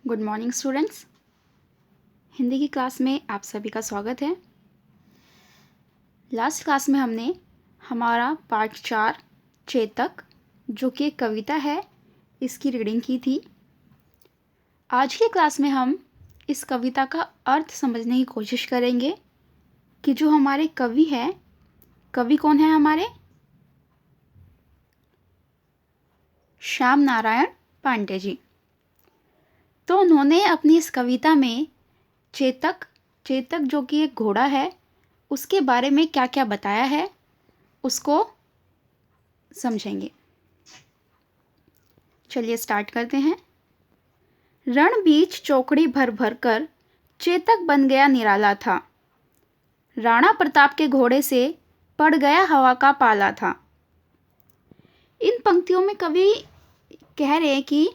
Good morning students. Hindi की class में आप सभी का स्वागत है। लास्ट क्लास में हमने हमारा पार्ट 4 चेतक, जो कि एक कविता है, इसकी रीडिंग की थी। आज की क्लास में हम इस कविता का अर्थ समझने की कोशिश करेंगे कि जो हमारे कवि हैं, कवि कौन है हमारे? श्याम नारायण पांडे जी। तो उन्होंने अपनी इस कविता में चेतक जो कि एक घोड़ा है, उसके बारे में क्या क्या बताया है उसको समझेंगे। चलिए स्टार्ट करते हैं। रण बीच चौकड़ी भर भर कर चेतक बन गया निराला था। राणा प्रताप के घोड़े से पड़ गया हवा का पाला था। इन पंक्तियों में कवि कह रहे हैं कि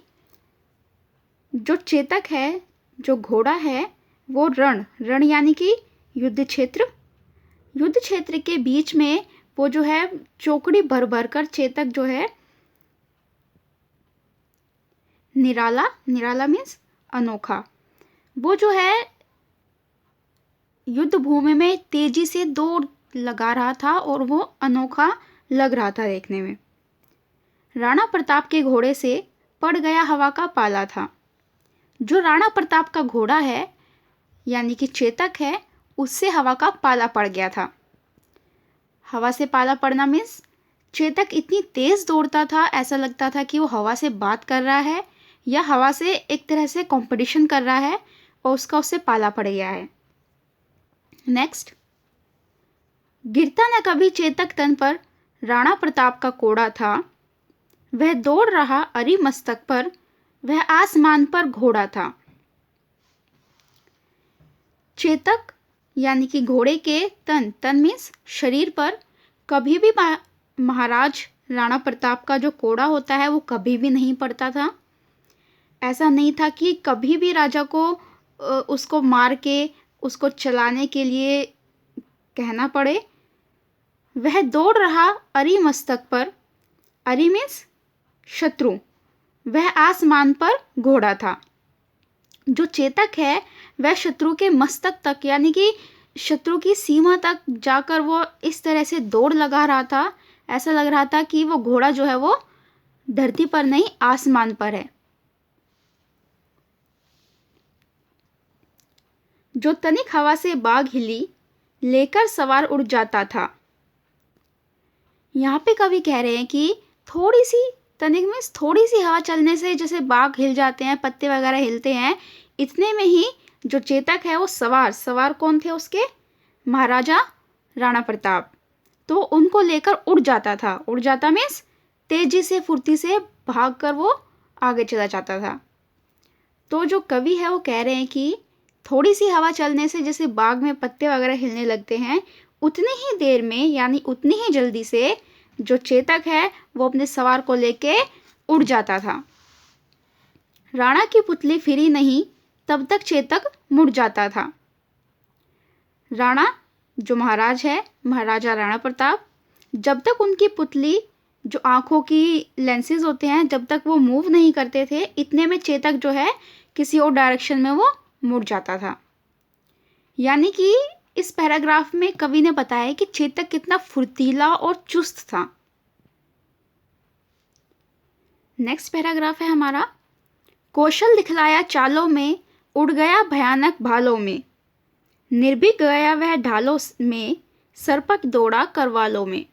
जो चेतक है, जो घोड़ा है, वो रण यानी कि युद्ध क्षेत्र के बीच में वो जो है चौकड़ी भर भर कर चेतक जो है निराला मीन्स अनोखा, वो जो है युद्ध भूमि में तेजी से दौड़ लगा रहा था और वो अनोखा लग रहा था देखने में। राणा प्रताप के घोड़े से पड़ गया हवा का पाला था। जो राणा प्रताप का घोड़ा है यानी कि चेतक है, उससे हवा का पाला पड़ गया था। हवा से पाला पड़ना मीन्स चेतक इतनी तेज दौड़ता था, ऐसा लगता था कि वो हवा से बात कर रहा है या हवा से एक तरह से कंपटीशन कर रहा है और उससे पाला पड़ गया है। नेक्स्ट, गिरता न कभी चेतक तन पर राणा प्रताप का कोड़ा था। वह दौड़ रहा अरि मस्तक पर, वह आसमान पर घोड़ा था। चेतक यानी कि घोड़े के तन मीन्स शरीर पर कभी भी महाराज राणा प्रताप का जो कोड़ा होता है वो कभी भी नहीं पड़ता था। ऐसा नहीं था कि कभी भी राजा को उसको मार के उसको चलाने के लिए कहना पड़े। वह दौड़ रहा अरि मस्तक पर, अरि मीन्स शत्रु, वह आसमान पर घोड़ा था। जो चेतक है वह शत्रु के मस्तक तक यानी कि शत्रु की सीमा तक जाकर वो इस तरह से दौड़ लगा रहा था, ऐसा लग रहा था कि वो घोड़ा जो है वो धरती पर नहीं आसमान पर है। जो तनिक हवा से बाग हिली, लेकर सवार उड़ जाता था। यहाँ पे कवि कह रहे हैं कि थोड़ी सी तनिक मीन्स थोड़ी सी हवा चलने से जैसे बाग हिल जाते हैं, पत्ते वगैरह हिलते हैं, इतने में ही जो चेतक है वो सवार कौन थे उसके? महाराजा राणा प्रताप। तो उनको लेकर उड़ जाता था। उड़ जाता मीन्स तेजी से फुर्ती से भागकर वो आगे चला जाता था। तो जो कवि है वो कह रहे हैं कि थोड़ी सी हवा चलने से जैसे बाग में पत्ते वगैरह हिलने लगते हैं, उतनी ही देर में यानी उतनी ही जल्दी से जो चेतक है वो अपने सवार को लेके उड़ जाता था। राणा की पुतली फिरी नहीं, तब तक चेतक मुड़ जाता था। राणा जो महाराज है, महाराजा राणा प्रताप, जब तक उनकी पुतली जो आंखों की लेंसेज होते हैं जब तक वो मूव नहीं करते थे, इतने में चेतक जो है किसी और डायरेक्शन में वो मुड़ जाता था। यानी कि इस पैराग्राफ में कवि ने बताया कि चेतक कितना फुर्तीला और चुस्त था। नेक्स्ट पैराग्राफ है हमारा, कौशल दिखलाया चालों में, उड़ गया भयानक भालों में, निर्भीक गया वह ढालों में, सरपट दौड़ा करवालों में।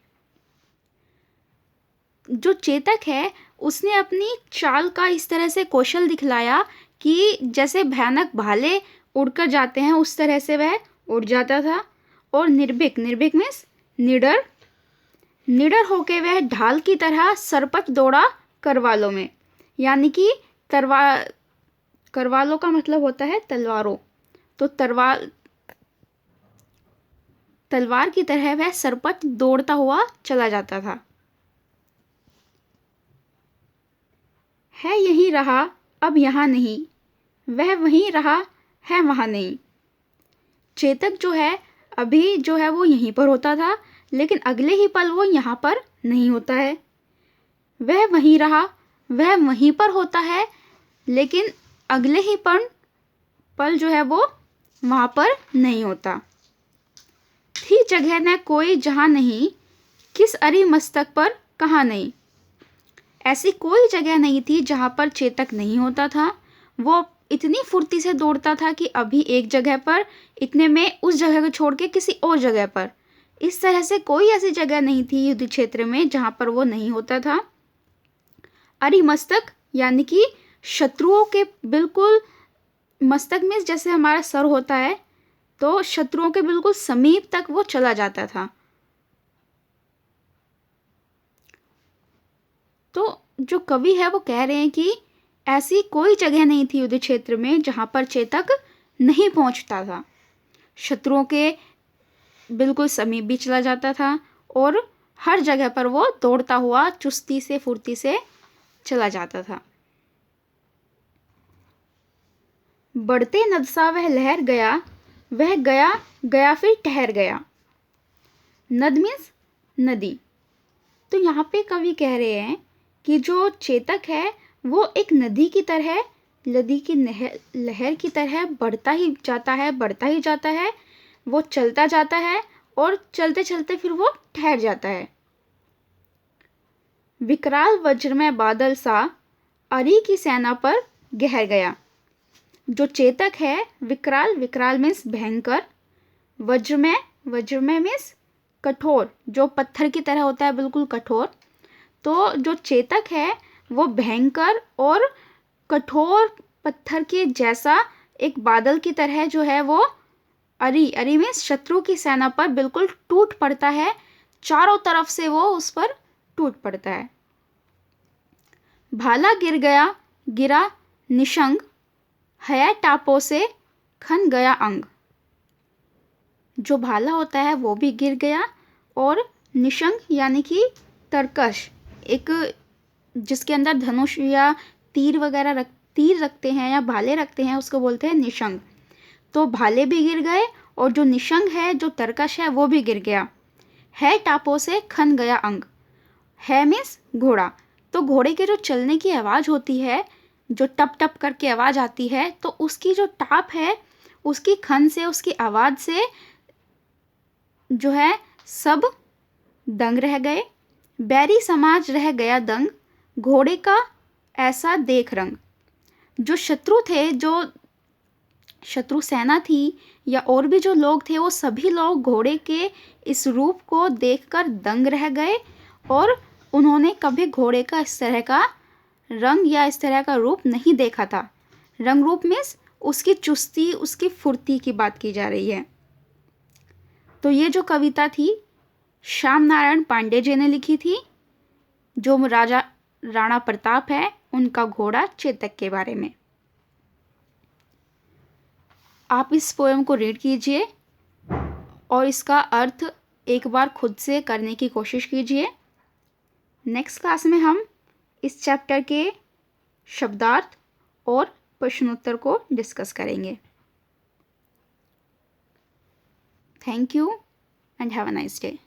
जो चेतक है उसने अपनी चाल का इस तरह से कौशल दिखलाया कि जैसे भयानक भाले उड़कर जाते हैं उस तरह से वह उड़ जाता था। और निर्भीक मीन्स निडर होके वह ढाल की तरह सरपट दौड़ा करवालों में, यानी कि करवालों का मतलब होता है तलवारों। तो तलवार की तरह वह सरपट दौड़ता हुआ चला जाता था। है यहीं रहा अब यहाँ नहीं, वह वहीं रहा है वहाँ नहीं। चेतक जो है अभी जो है वो यहीं पर होता था, लेकिन अगले ही पल वो यहाँ पर नहीं होता है। वह वहीं रहा, वह वहीं पर होता है, लेकिन अगले ही पल जो है वो वहाँ पर नहीं होता। थी जगह न कोई जहाँ नहीं, किस अरि मस्तक पर कहाँ नहीं। ऐसी कोई जगह नहीं थी जहाँ पर चेतक नहीं होता था। वो इतनी फुर्ती से दौड़ता था कि अभी एक जगह पर, इतने में उस जगह को छोड़ के किसी और जगह पर। इस तरह से कोई ऐसी जगह नहीं थी युद्ध क्षेत्र में जहाँ पर वो नहीं होता था। अरिमस्तक यानी कि शत्रुओं के बिल्कुल मस्तक में, जैसे हमारा सर होता है, तो शत्रुओं के बिल्कुल समीप तक वो चला जाता था। तो जो कवि है वो कह रहे हैं कि ऐसी कोई जगह नहीं थी युद्ध क्षेत्र में जहाँ पर चेतक नहीं पहुँचता था। शत्रुओं के बिल्कुल समीप भी चला जाता था और हर जगह पर वो दौड़ता हुआ चुस्ती से फुर्ती से चला जाता था। बढ़ते नद सा वह लहर गया, वह गया गया फिर ठहर गया। नद मीन्स नदी। तो यहाँ पे कवि कह रहे हैं कि जो चेतक है वो एक नदी की तरह, नदी की लहर की तरह बढ़ता ही जाता है, बढ़ता ही जाता है। वो चलता जाता है और चलते चलते फिर वो ठहर जाता है। विकराल वज्रमय बादल सा अरि की सेना पर गहर गया। जो चेतक है, विकराल, विकराल मीन्स भयंकर, वज्रमय मीन्स कठोर, जो पत्थर की तरह होता है, बिल्कुल कठोर। तो जो चेतक है वो भयंकर और कठोर पत्थर के जैसा एक बादल की तरह जो है वो अरि मीन्स शत्रु की सेना पर बिल्कुल टूट पड़ता है। चारों तरफ से वो उस पर टूट पड़ता है। भाला गिर गया, गिरा निशंग, हया टापों से खन गया अंग। जो भाला होता है वो भी गिर गया और निशंग यानी कि तरकश, एक जिसके अंदर धनुष या तीर वगैरह तीर रखते हैं या भाले रखते हैं, उसको बोलते हैं निशंग। तो भाले भी गिर गए और जो निशंग है, जो तरकश है, वो भी गिर गया। है टापों से खन गया अंग। है मीन्स घोड़ा। तो घोड़े के जो चलने की आवाज़ होती है, जो टप टप करके आवाज़ आती है, तो उसकी जो टाप है, उसकी खन से, उसकी आवाज़ से जो है सब दंग रह गए। बैरी समाज रह गया दंग, घोड़े का ऐसा देख रंग। जो शत्रु थे, जो शत्रु सेना थी या और भी जो लोग थे, वो सभी लोग घोड़े के इस रूप को देखकर दंग रह गए और उन्होंने कभी घोड़े का इस तरह का रंग या इस तरह का रूप नहीं देखा था। रंग रूप मीन्स उसकी चुस्ती, उसकी फुर्ती की बात की जा रही है। तो ये जो कविता थी श्याम नारायण पांडे जी ने लिखी थी, जो राजा राणा प्रताप है उनका घोड़ा चेतक के बारे में। आप इस पोएम को रीड कीजिए और इसका अर्थ एक बार खुद से करने की कोशिश कीजिए। नेक्स्ट क्लास में हम इस चैप्टर के शब्दार्थ और प्रश्नोत्तर को डिस्कस करेंगे। Thank you and have a nice day.